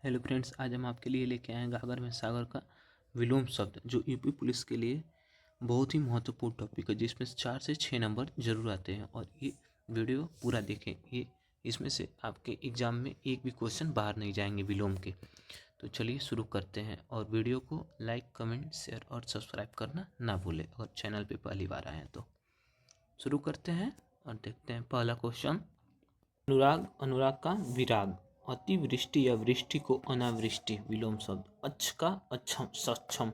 Hello friends, आज हम आपके लिए लेके आए हैं गागर में सागर का विलोम शब्द, जो यूपी पुलिस के लिए बहुत ही महत्वपूर्ण टॉपिक है, जिसमें 4 से 6 नंबर जरूर आते हैं। और ये वीडियो पूरा देखें, ये इसमें से आपके एग्जाम में एक भी क्वेश्चन बाहर नहीं जाएंगे विलोम के। तो चलिए शुरू करते हैं, और वीडियो को लाइक, कमेंट, शेयर और सब्सक्राइब करना ना भूलें। अगर चैनल पर पहली बार आए हैं तो शुरू करते हैं और देखते हैं पहला क्वेश्चन। अनुराग, अनुराग का विराग। अतिवृष्टि या वृष्टि को अनावृष्टि विलोम शब्द। अच्छ का अच्छम सक्षम,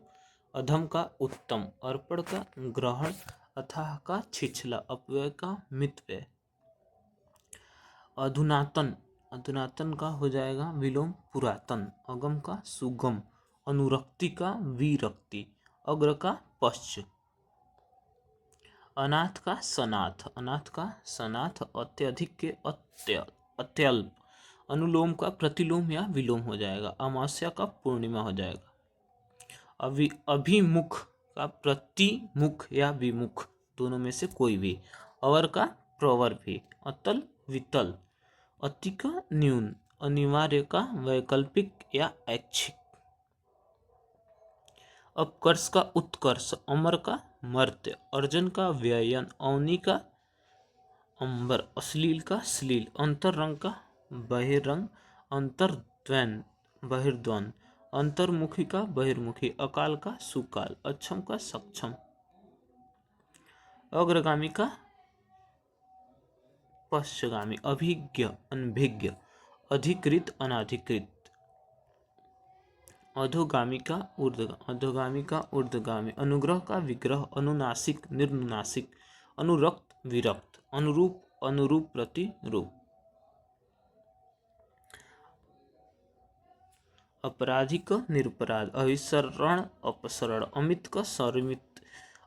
अधम का उत्तम, अर्पण का ग्रहण, अथाह का छिछला, अपव्यय का मितव्यय। अधुनातन, अधुनातन का हो जाएगा विलोम पुरातन, अगम का सुगम, अनुरक्ति का विरक्ति, अग्र का पश्च, अनाथ का सनाथ, अनाथ का सनाथ, अत्यधिक के अत्यल्प, अनुलोम का प्रतिलोम या विलोम हो जाएगा, अमावस्या का पूर्णिमा हो जाएगा, अभिमुख का प्रतिमुख या विमुख, दोनों में से कोई भी, अवर का प्रवर भी, अतल वितल, अति का न्यून, अनिवार्य का वैकल्पिक या ऐच्छिक, अपकर्ष का उत्कर्ष, अमर का मर्त्य, अर्जन का व्ययन, अवनी का अंबर, अश्लील का श्लील, अंतरंग का बहिरंग, अंतर्द्वैन बहिर्द्वन, अंतर्मुखी का बहिर्मुखी, अकाल का सुकाल, अक्षम का सक्षम, अग्रगामी का पश्चगामी, अभिज्ञ अनभिज्ञ, अधिकृत अनाधिकृत, अधोगामी का ऊर्ध्वगामी, अनुग्रह का विग्रह, अनुनासिक निर्नुनासिक, अनुरक्त विरक्त, अनुरूप अनुरूप प्रतिरूप, अपराधिक निरपराध, अभिसरण अपसरण, अमित का सरिमित,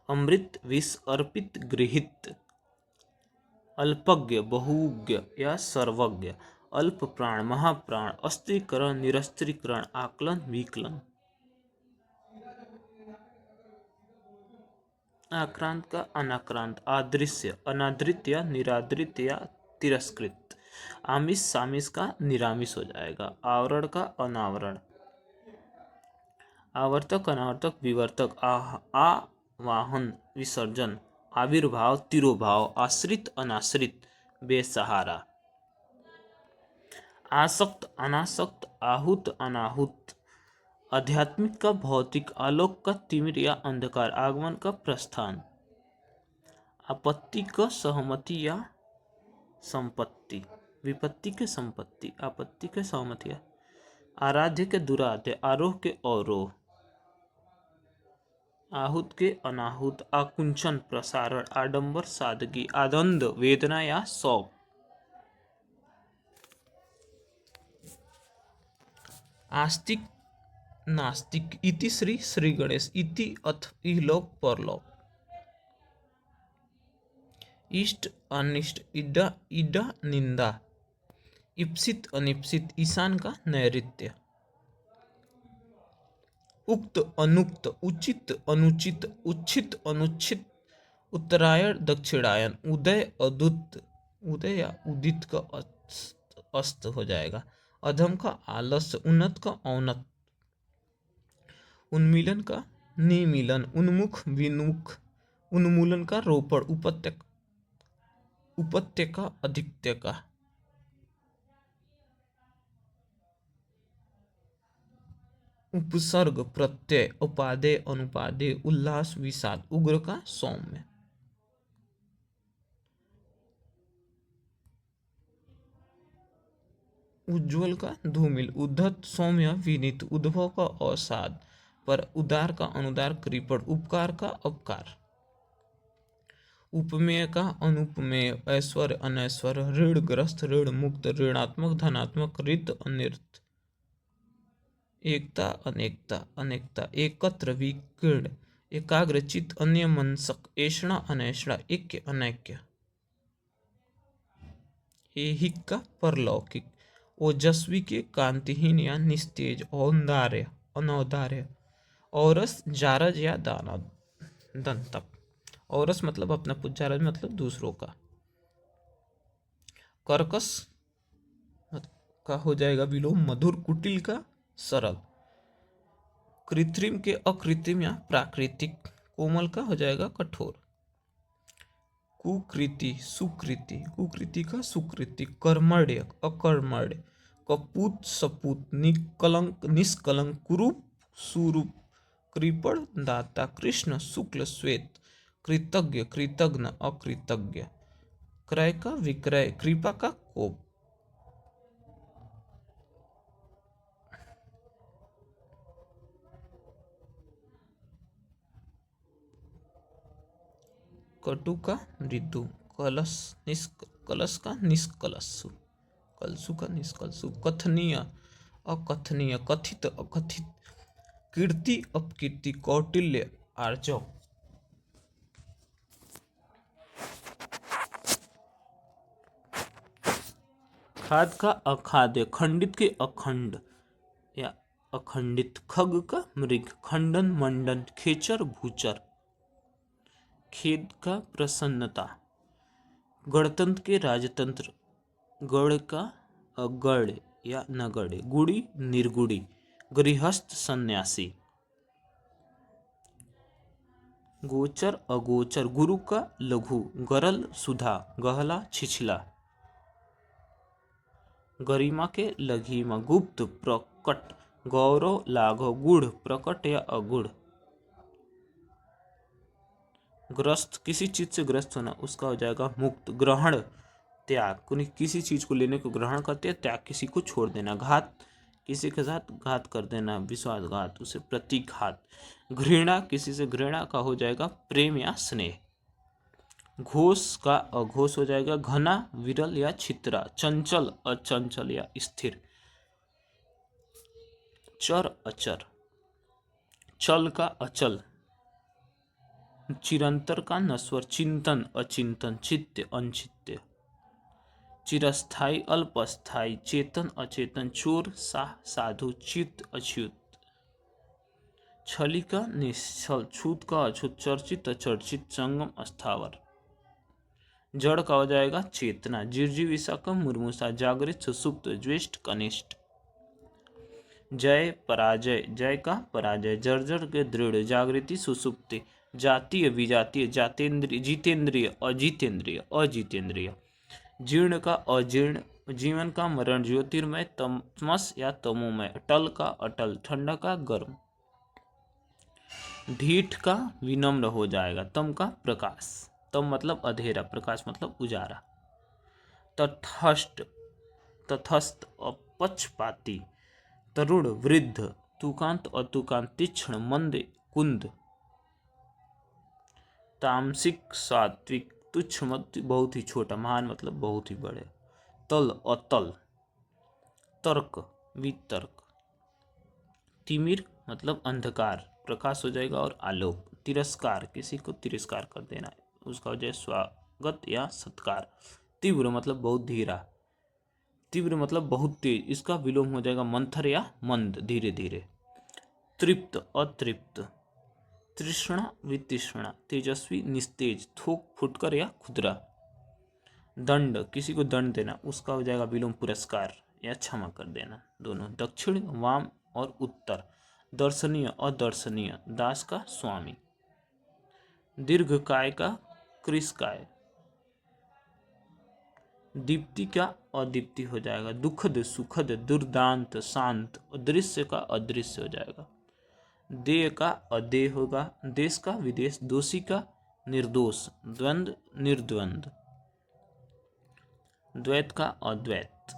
अमृत विष अर्पित गृहित, अल्पज्ञ बहुज्ञ या सर्वज्ञ, अल्प प्राण महाप्राण, अस्त्रीकरण निरस्त्रीकरण, आकलन विकलन, आक्रांत का अनाक्रांत, आदृश्य अनादृत या निरादृत या तिरस्कृत, आमिष सामिष का निरामिष हो जाएगा, आवरण का अनावरण, आवर्तक अनावर्तक विवर्तक, आवाहन विसर्जन, आविर्भाव तिरोभाव, आश्रित अनाश्रित बेसहारा, आसक्त अनासक्त, आहूत अनाहूत, आध्यात्मिक का भौतिक, आलोक का तिमिर या अंधकार, आगमन का प्रस्थान, आपत्ति का सहमति या संपत्ति, विपत्ति के संपत्ति, आपत्ति के सहमति, आराध्य के दुराध्य, आरोह के अवरोह, आहूत के अनाहूत, आकुंचन प्रसारण, आडंबर सादगी, आनंद वेदना या शौक, आस्तिक नास्तिक, इति श्री श्री गणेश, इति अथ इहलोक परलोक, इष्ट अनिष्ट, इडा इडा निंदा, इप्सित अनिप्सित, ईशान का नैऋत्य, उक्त अनुक्त, उचित अनुचित, उच्छित अनुच्छित, उत्तरायण दक्षिणायन, उदय अदुत, उदय या उदित का अस्त हो जाएगा, अधम का आलस्य, उन्नत का औन्नत, उन्मीलन का निमीलन, उन्मुख विमुख, उन्मूलन का रोपण, उपत्यका अधित्यका, उपसर्ग प्रत्यय, उपादेय अनुपादेय, उल्लास विषाद, उग्र का सौम्य, उज्ज्वल का धूमिल, उद्धत सौम्य विनीत, उद्भव का अवसाद, पर उदार का अनुदार कृपण, उपकार का अपकार, उपमेय का अनुपमेय, ऐश्वर्य अनैश्वर्य, ऋणग्रस्त ऋण मुक्त, ऋणात्मक धनात्मक, रित अनिर्त, एकता अनेकता अनेकता, एकत्र विकीर्ण, एकाग्रचित अन्यमनस्क, ऐषणा अनैषणा, ऐक्य अनैक्य, ऐहिक का परलौकिक, ओजस्वी के कांतिहीन या निस्तेज, औंदार्य अनौदार्य, औरस जारज या दंतक, औरस मतलब अपना पुत, मतलब दूसरों का, कर्कश का हो जाएगा विलोम मधुर, कुटिल का सरल, कृत्रिम के अकृत्रिम या प्राकृतिक, कोमल का हो जाएगा कठोर, कुकृति सुकृति, कुकृति का सुकृति, कर्मण्य अकर्मण्य, कपूत सपूत, निकलंक निष्कलंक, कुरूप सुरूप, कृपण दाता, कृष्ण शुक्ल श्वेत, कृतज्ञ कृतघ्न अकृतज्ञ, क्रय का विक्रय, कृपा का कोप। कटु का मृदु, कलश का निष्कलसु, कलसु का निष्कलसु, कथनीय अकथनीय, कथित अकथित, कीर्ति अपकीर्ति, कौटिल्य आर्जव। खाद का अखाद्य, खंडित के अखंड या अखंडित, खग का मृग, खंडन मंडन, खेचर भूचर, खेद का प्रसन्नता, गणतंत्र के राजतंत्र, गढ़ का अगढ़ या नगढ़, गुड़ी निर्गुड़ी, गृहस्थ सन्यासी, गोचर अगोचर, गुरु का लघु, गरल सुधा, गहला छिछला, गरिमा के लघिमा, गुप्त प्रकट, गौरव लाघव, गुढ़ प्रकट या अगुढ़, ग्रस्त किसी चीज से ग्रस्त होना उसका हो जाएगा मुक्त, ग्रहण त्याग, किसी चीज को लेने को ग्रहण करते हैं, त्याग किसी को छोड़ देना, घात किसी के साथ घात कर देना, विश्वासघात उसे प्रतिघात, घृणा किसी से घृणा का हो जाएगा प्रेम या स्नेह, घोष का अघोष हो जाएगा घना विरल या छितरा, चंचल अचंचल या स्थिर, चर अचर, चल का अचल, चिरंतर का नश्वर, चिंतन अचिंतन, चित्त अनचित्य, चिरस्थाई अल्पस्थाई, चेतन अचेतन, चोर साधु, चित्त अच्युत, छली का निश्चल, छूत का अछूत, चर्चित अचर्चित, संगम अस्थावर, जड़ का हो जाएगा चेतना, जिर्जीविषा का मुर्मुषा, जागृत सुसुप्त, ज्येष्ठ कनिष्ठ, जय पराजय, जय का पराजय, जर्जर के दृढ़, जागृति सुसुप्ति, जातीय विजातीय, जातेंद्रिय जितेंद्रिय अजितेंद्रिय अजितेंद्रिय, जीर्ण का अजीर्ण, जीवन का मरण, ज्योतिर्मय तमस या तमोमय, टल का अटल, ठंडा का गर्म, ढीठ का विनम्र हो जाएगा, तम का प्रकाश, तम मतलब अंधेरा, प्रकाश मतलब उजारा, तटस्थ तटस्थ अपक्षपाती, तरुण वृद्ध, तुकांत अतुकांत, तीक्ष्ण मंद कुंद, तामसिक सात्विक, तुच्छ मध्य बहुत ही छोटा, महान मतलब बहुत ही बड़े, तल अतल, तर्क वितर्क, तिमिर मतलब अंधकार, प्रकाश हो जाएगा और आलोक, तिरस्कार किसी को तिरस्कार कर देना उसका हो जाए स्वागत या सत्कार, तीव्र मतलब बहुत धीरा, तीव्र मतलब बहुत तेज, इसका विलोम हो जाएगा मंथर या मंद धीरे धीरे, तृप्त अतृप्त, तृष्णा वितृष्णा, तेजस्वी निस्तेज, थोक फुटकर या खुदरा, दंड किसी को दंड देना उसका हो जाएगा विलोम पुरस्कार या क्षमा कर देना दोनों, दक्षिण वाम और उत्तर, दर्शनीय अदर्शनीय, दास का स्वामी, दीर्घ काय का कृषकाय, दीप्ति का अदीप्ति हो जाएगा, दुखद सुखद, दुर्दांत शांत, अदृश्य का अदृश्य हो जाएगा, देय का अदेय होगा, देश का विदेश, दोषी का निर्दोष, द्वंद्व निर्द्वंद, द्वैत का अद्वैत,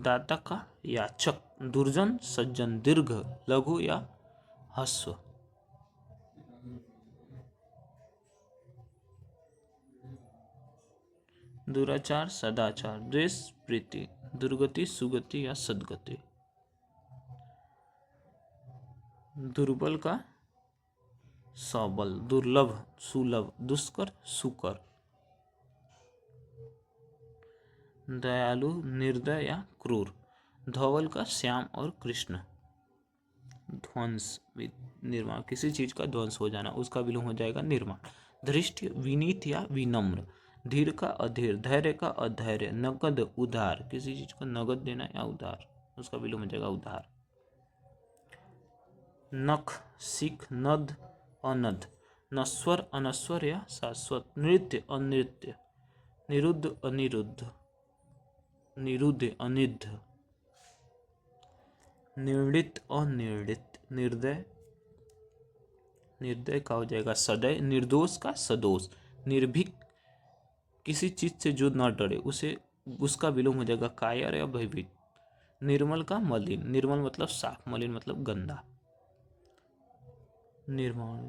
दाता का याचक, दुर्जन सज्जन, दीर्घ लघु या ह्रस्व, दुराचार सदाचार, द्वेष प्रीति, दुर्गति सुगति या सदगति, दुर्बल का सबल, दुर्लभ सुलभ, दुष्कर सुकर, दयालु निर्दय या क्रूर, धवल का श्याम और कृष्ण, ध्वंस निर्माण किसी चीज का ध्वंस हो जाना उसका विलोम हो जाएगा निर्माण, धृष्ट विनीत या विनम्र, धीर का अधीर, धैर्य का अधैर्य, नकद उधार, किसी चीज को नगद देना या उधार, उसका विलोम हो जाएगा उधार। नख सिख, नद अनद, नश्वर अनश्वर या शाश्वत, नृत्य अनृत्य, निरुद्ध अनिरुद्ध, निरुद्ध अनिद्ध, निर्णित अनिर्णित, निर्दय, निर्दय का हो जाएगा सदय, निर्दोष का सदोष, निर्भीक, किसी चीज से जो न डरे उसे, उसका विलोम हो जाएगा कायर या भयभीत, निर्मल का मलिन, निर्मल मतलब साफ, मलिन मतलब गंदा, निर्माण,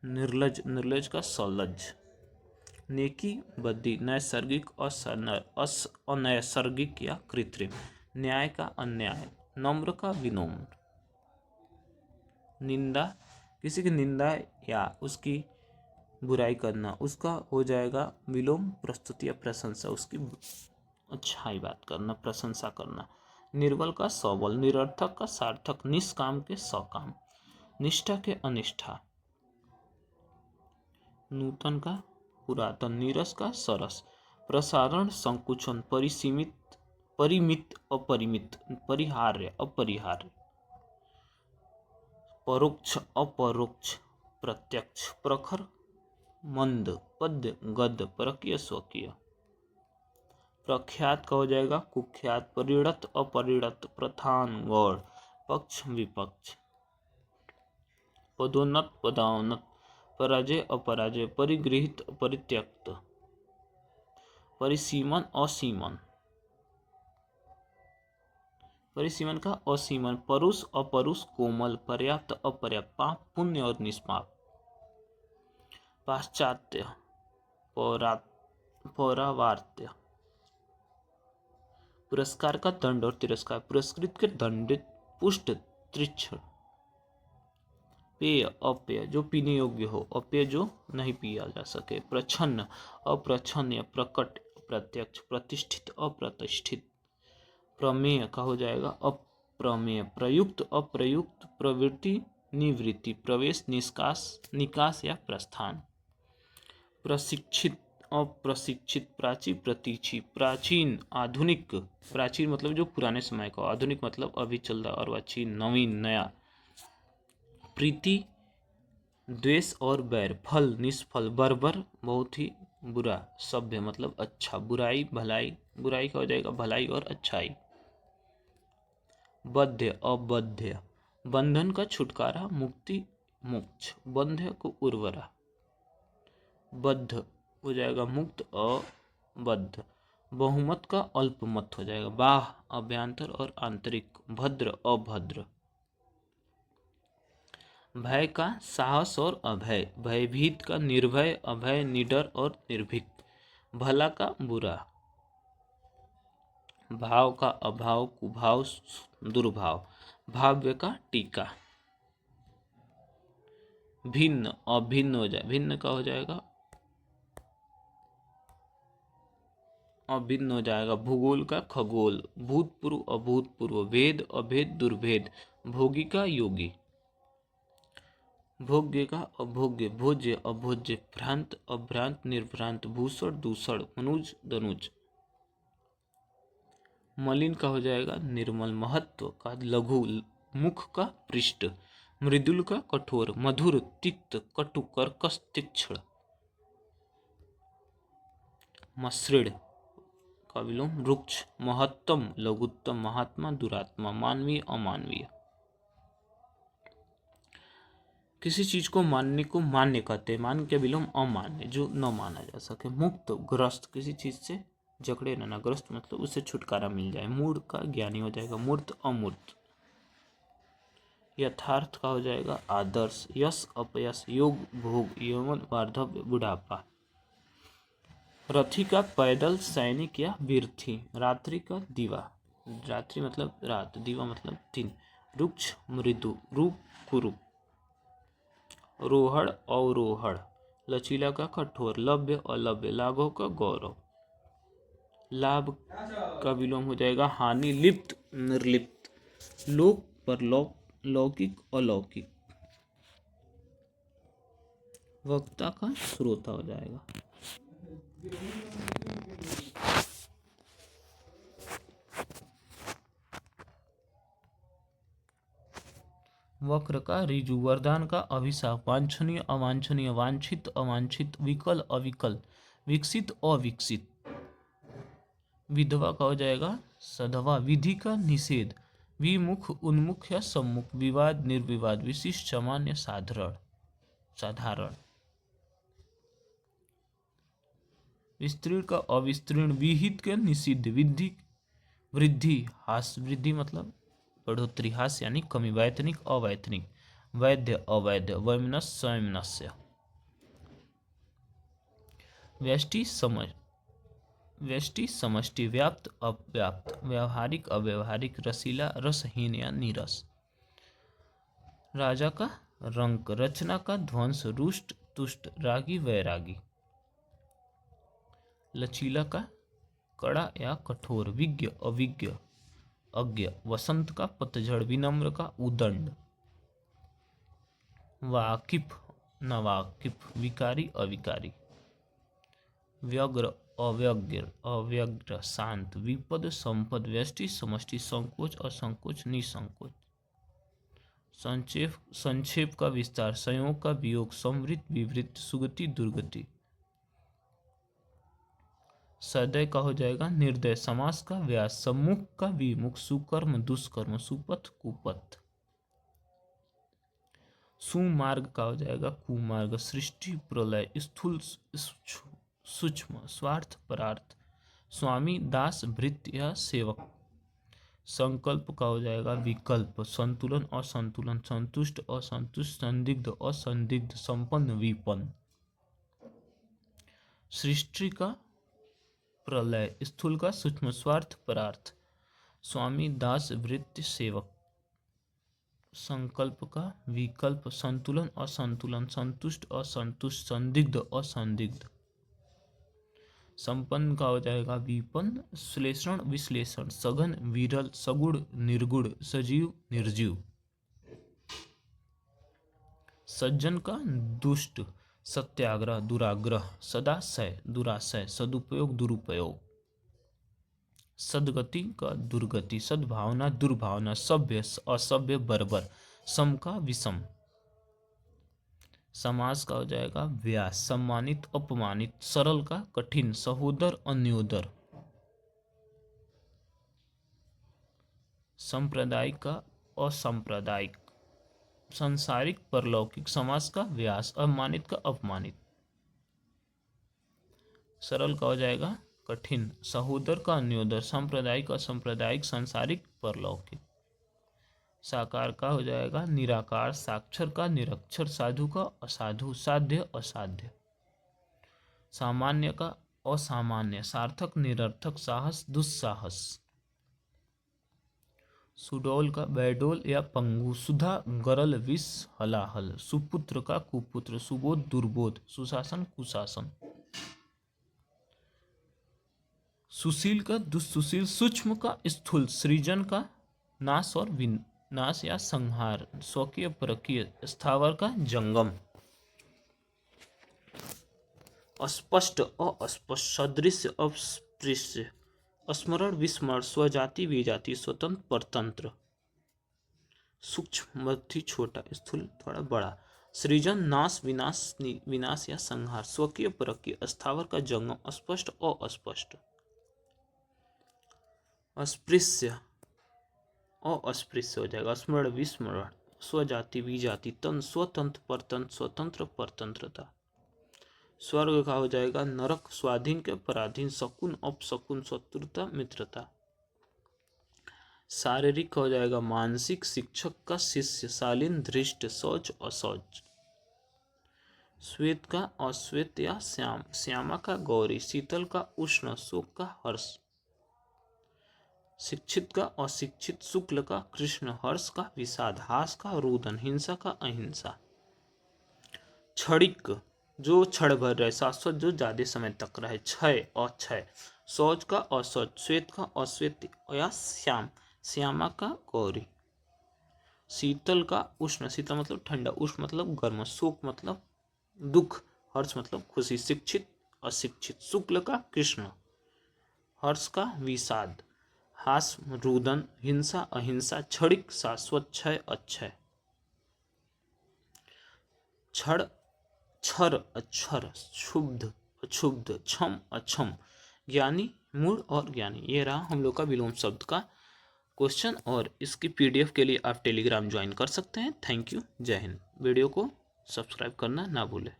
निर्लज, निर्लज का सलज, नेकी बद्दी, नैसर्गिक अनैसर्गिक या कृत्रिम, न्याय का अन्याय, नम्र का विनम्र, निंदा, किसी की निंदा या उसकी बुराई करना, उसका हो जाएगा विलोम प्रस्तुति या प्रशंसा, उसकी अच्छाई बात करना, प्रशंसा करना, निर्बल का सबल, निरर्थक का सार्थक, निष्काम के सकाम, निष्ठा के अनिष्ठा, नूतन का पुरातन, नीरस का सरस, प्रसारण संकुचन, परिसीमित, परिमित अपरिमित, परिहार्य अपरिहार्य, परोक्ष अपरोक्ष, प्रत्यक्ष, प्रखर मंद, पद्य गद्य, परकीय स्वकीय, प्रख्यात का हो जाएगा कुख्यात, परिणत अपरिणत, प्रधान गौड़, पक्ष विपक्ष, पदोन्नत पदावनत, पराजय अपराजय, परिगृहित परित्यक्त, परिसीमन असीमन, परिसीमन का असीमन, परुष अपरुष, कोमल, पर्याप्त अपर्याप्त, पाप पुण्य और निष्पाप, पाश्चात्य पौरावार्त्य, पुरस्कार का दंड और तिरस्कार, पुरस्कृत के दंडित, पुष्ट तीक्ष्ण, पेय अपेय जो पीने योग्य हो, अपेय जो नहीं पिया जा सके, प्रच्छन्न अप्रच्छन्न, प्रकट प्रत्यक्ष, प्रतिष्ठित अप्रतिष्ठित, प्रमेय का हो जाएगा अप्रमेय, प्रयुक्त अप्रयुक्त, प्रवृत्ति निवृत्ति, प्रवेश निष्कास, निकास या प्रस्थान, प्रशिक्षित अप्रशिक्षित, प्राची प्रतीची, प्राचीन आधुनिक, प्राचीन मतलब जो पुराने समय का, आधुनिक मतलब अभी चल रहा, और प्राचीन नवीन नया, प्रीति द्वेष और बैर, फल निष्फल, बर्बर बहुत ही बुरा, सभ्य मतलब अच्छा, बुराई भलाई, बुराई का हो जाएगा भलाई और अच्छाई, बद्ध अबद्ध, बंधन का छुटकारा, मुक्ति मोक्ष, बंध्य को उर्वरा, बद्ध हो जाएगा मुक्त अबद्ध, बहुमत का अल्पमत हो जाएगा, बाह अभ्यंतर और आंतरिक, भद्र अभद्र, भय का साहस और अभय, भयभीत का निर्भय, अभय निडर और निर्भीक, भला का बुरा, भाव का अभाव, कुभाव दुर्भाव, भाव्य का टीका, भिन्न अभिन्न हो जाए, भिन्न का हो जाएगा अभिन्न हो जाएगा, भूगोल का खगोल, भूतपूर्व अभूतपूर्व, भेद अभेद दुर्भेद, भोगी का योगी, भोग्य का अभोग्य, भोज्य अभोज्य, भ्रांत अभ्रांत निर्भ्रांत, भूषण दूषण, मनुज दनुज, मलिन का हो जाएगा निर्मल, महत्व का लघु, मुख का पृष्ठ, मृदुल का कठोर, मधुर तिक्त, कटु कर्कश तीक्ष्ण, मसृण का विलोम रुक्ष, महत्तम लघुत्तम, महात्मा दुरात्मा, मानवीय अमानवीय, किसी चीज को मानने को मान्य कहते हैं, मान के विलोम अमान्य जो न माना जा सके, मुक्त ग्रस्त, किसी चीज से जकड़े न, ग्रस्त मतलब उससे छुटकारा मिल जाए, मूढ़ का ज्ञानी हो जाएगा, मूर्त अमूर्त, यथार्थ का हो जाएगा आदर्श, यश अपयश, योग भोग, यौवन वार्धव्य बुढ़ापा, रथी का पैदल, सैनिक या वीरथी, रात्रि का दीवा, रात्रि मतलब रात, दीवा मतलब दिन, रुक्ष मृदु, रूप कुरूप, रोहड़ अवरोहड़, लचीला का कठोर, लभ्य अलभ्य, लाघव का गौरव, लाभ का विलोम हो जाएगा हानि, लिप्त निर्लिप्त, लोक परलोक, लौकिक अलौकिक, वक्ता का श्रोता हो जाएगा। वक्र का ऋजु, वरदान का अभिशाप, वांछनीय अवांछनीय, वांछित अवांछित, विकल अविकल, विकसित अविकसित। विधवा का हो जाएगा सधवा, विधि का निषेध, विमुख उन्मुख या सम्मुख, विवाद निर्विवाद, विशिष्ट सामान्य साधारण साधारण। विस्तीर्ण का अविस्तीर्ण, विहित का निषिद्ध, विधि वृद्धि, हास वृद्धि मतलब बढ़ोतरी, हास यानी कमी, वैतनिक अवैतनिक, वैद्य अवैध, वैमनस्य स्वैमनस्य। व्यष्टि समझ, व्यष्टि समष्टि, व्याप्त अव्याप्त, व्यावहारिक अव्यवहारिक, रसीला रसहीन या नीरस। राजा का रंक, रचना का ध्वंस, रुष्ट तुष्ट, रागी वैरागी। लचीला का कड़ा या कठोर, विज्ञ अविज्ञ, अज्ञ, वसंत का पतझड़, विनम्र का उदंड। वाकिफ नवाकिफ, विकारी अविकारी। व्यग्र अव्यग्र अव्यग्र, शांत, विपद संपद, व्यष्टि समष्टि, संकोच असंकोच, निसंकोच। संक्षेप का विस्तार, संयोग का वियोग, संवृत विवृत, सुगति दुर्गति। सदय का हो जाएगा निर्दय, समास का व्यास, सम्मुख का विमुख, सुकर्म दुष्कर्म, सुपथ कुपथ। सुमार्ग का हो जाएगा कुमार्ग, सृष्टि प्रलय, स्थूल सूक्ष्म, स्वार्थ परार्थ, स्वामी दास भृत्य या सेवक। संकल्प का हो जाएगा विकल्प, संतुलन असंतुलन, संतुष्ट असंतुष्ट, संदिग्ध असंदिग्ध, संपन्न विपन्न। सृष्टि का प्रलय, स्थूल का सूक्ष्म, स्वार्थ परार्थ, स्वामी दास भृत्य सेवक। संकल्प का विकल्प, संतुलन असंतुलन, संतुष्ट असंतुष्ट, संदिग्ध असंदिग्ध। संपन्न का हो जाएगा विपन्न, श्लेषण विश्लेषण, सघन विरल, सगुण निर्गुण, सजीव निर्जीव। सज्जन का दुष्ट, सत्याग्रह दुराग्रह, सदाशय दुराशय, सदुपयोग दुरुपयोग। सदगति का दुर्गति, सद्भावना दुर्भावना, सभ्य असभ्य बर्बर, सम का विषम। समास का हो जाएगा व्यास, सम्मानित अपमानित, सरल का कठिन, सहोदर अन्योदर। सांप्रदायिक का असांप्रदायिक, सांसारिक परलौकिक। समास का व्यास, अपमानित का अपमानित। सरल का हो जाएगा कठिन, सहोदर का अन्योदर, सांप्रदायिक असंप्रदायिक, सांसारिक परलौकिक। साकार का हो जाएगा निराकार, साक्षर का निरक्षर, साधु का असाधु, साध्य असाध्य। सामान्य का असामान्य, सार्थक निरर्थक, साहस दुस्साहस। सुडौल का बैडोल या पंगु, सुधा गरल विष हलाहल, सुपुत्र का कुपुत्र, सुबोध दुर्बोध, सुशासन कुशासन। सुशील का दुष्सुशील, सूक्ष्म का स्थूल, सृजन का नाश और विनाश या संहार, स्वकीय परकीय, स्थावर का जंगम। अस्पष्ट अस्पष्ट, सदृश्य अस्पृश्य, स्मरण विस्मरण, स्वजाति विजाति, स्वतंत्र परतंत्र। सूक्ष्म मध्य छोटा, स्थूल थोड़ा बड़ा। सृजन नाश विनाश विनाश या संहार, स्वकीय परकीय, स्थावर का जंगम, अस्पष्ट अस्पष्ट। अस्पृश्य अस्पृश्य हो जाएगा, स्मरण विस्मरण, स्वजाति विजाति, तन स्वतंत्र परतंत्र, स्वतंत्र परतंत्रता। स्वर्ग का हो जाएगा नरक, स्वाधीन के पराधीन, शकुन अपशकुन, शत्रुता मित्रता। शारीरिक हो जाएगा मानसिक, शिक्षक का शिष्य, शालीन धृष्ट, शौच अशौच। श्वेत का अश्वेत या श्याम, श्यामा का गौरी, शीतल का उष्ण, शोक का हर्ष। शिक्षित का अशिक्षित, शुक्ल का कृष्ण, हर्ष का विषाद, हास का रुदन, हिंसा का अहिंसा। क्षणिक जो क्षण भर रहे, शाश्वत जो ज्यादा समय तक रहे, क्षय अक्षय। शौच का अशौच, श्वेत का अश्वेत या श्याम, श्यामा का गौरी। शीतल का उष्ण, शीतल मतलब ठंडा, उष्ण मतलब गर्म, शोक मतलब दुख, हर्ष मतलब खुशी। शिक्षित अशिक्षित, शुक्ल का कृष्ण, हर्ष का विषाद, हास रुदन, हिंसा अहिंसा, क्षणिक शाश्वत, क्षय अक्षय, क्षण क्षर अक्षर, क्षुब्ध अक्षुब्ध, क्षम अक्षम, ज्ञानी मूढ़ और ज्ञानी। ये रहा हम लोग का विलोम शब्द का क्वेश्चन और इसकी पीडीएफ के लिए आप टेलीग्राम ज्वाइन कर सकते हैं। थैंक यू, जय हिंद। वीडियो को सब्सक्राइब करना ना भूलें।